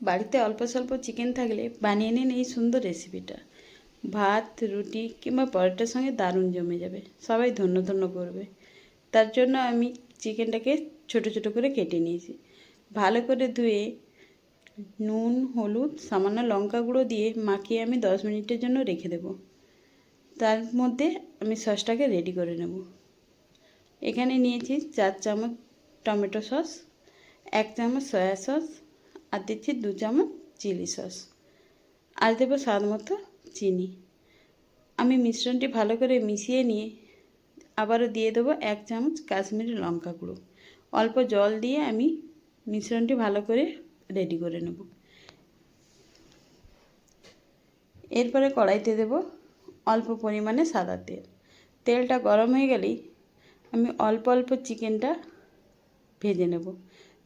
বাড়িতে অল্প স্বল্প চিকেন থাকলে বানিয়ে নিন এই সুন্দর রেসিপিটা। ভাত, রুটি কিংবা পরোটার সঙ্গে দারুণ জমে যাবে, সবাই ধন্য ধন্য করবে। তার জন্য আমি চিকেনটাকে ছোট ছোট করে কেটে নিয়েছি। ভালো করে ধুয়ে নুন, হলুদ, সামান্য লঙ্কা গুঁড়ো দিয়ে মাখিয়ে আমি 10 মিনিটের জন্য রেখে দেব। তার মধ্যে আমি সসটাকে রেডি করে নেব। এখানে নিয়েছি 4 চামচ টমেটো সস, 1 চামচ সয়া সস, আর দিচ্ছি 2 চামচ চিলি সস, আর দেবো স্বাদ মতো চিনি। আমি মিশ্রণটি ভালো করে মিশিয়ে নিয়ে আবারও দিয়ে দেবো 1 চামচ কাশ্মীরি লঙ্কা গুঁড়ো। অল্প জল দিয়ে আমি মিশ্রণটি ভালো করে রেডি করে নেব। এরপরে কড়াইতে দেব অল্প পরিমাণে সাদা তেল। তেলটা গরম হয়ে গেলেই আমি অল্প অল্প চিকেনটা ভেজে নেব।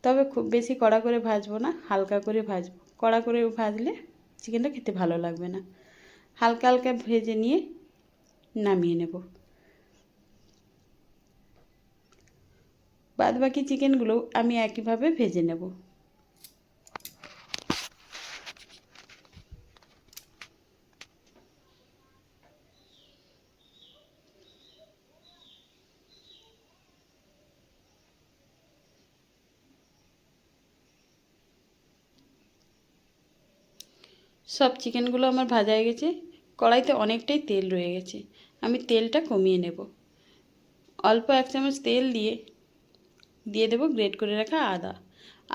তবে খুব বেশি কড়া করে ভাজবো না, হালকা করে ভাজবো। কড়া করে ভাজলে চিকেনটা খেতে ভালো লাগবে না। হালকা হালকা ভেজে নিয়ে নামিয়ে নেব। বাদ বাকি চিকেনগুলো আমি একইভাবে ভেজে নেব। সব চিকেনগুলো আমার ভাজা হয়ে গেছে। কড়াইতে অনেকটাই তেল রয়ে গেছে, আমি তেলটা কমিয়ে নেব। অল্প 1 চামচ তেল দিয়ে দেবো গ্রেট করে রাখা আদা।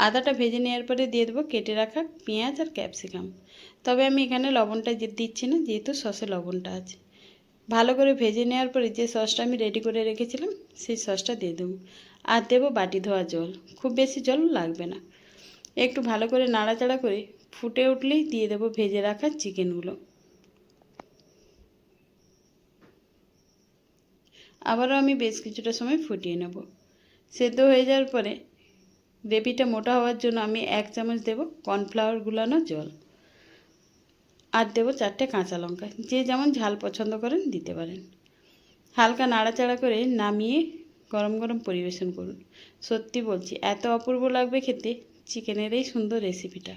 আদাটা ভেজে নেওয়ার পরে দিয়ে দেবো কেটে রাখা পেঁয়াজ আর ক্যাপসিকাম। তবে আমি এখানে লবণটা দিচ্ছি না, যেহেতু সসে লবণটা আছে। ভালো করে ভেজে নেওয়ার পরে যে সসটা আমি রেডি করে রেখেছিলাম সেই সসটা দিয়ে দেবো। আর দেবো বাটি ধোয়া জল, খুব বেশি জল লাগবে না। একটু ভালো করে নাড়াচাড়া করে ফুটে উঠলেই দিয়ে দেবো ভেজে রাখা চিকেনগুলো। আবারও আমি বেশ কিছুটা সময় ফুটিয়ে নেব। সেদ্ধ হয়ে যাওয়ার পরে গ্রেভিটা মোটা হওয়ার জন্য আমি 1 চামচ দেবো কর্নফ্লাওয়ার গুলানো জল, আর দেবো 4টে কাঁচা লঙ্কা। যে যেমন ঝাল পছন্দ করেন দিতে পারেন। হালকা নাড়াচাড়া করে নামিয়ে গরম গরম পরিবেশন করুন। সত্যি বলছি, এত অপূর্ব লাগবে খেতে চিকেনের এই সুন্দর রেসিপিটা।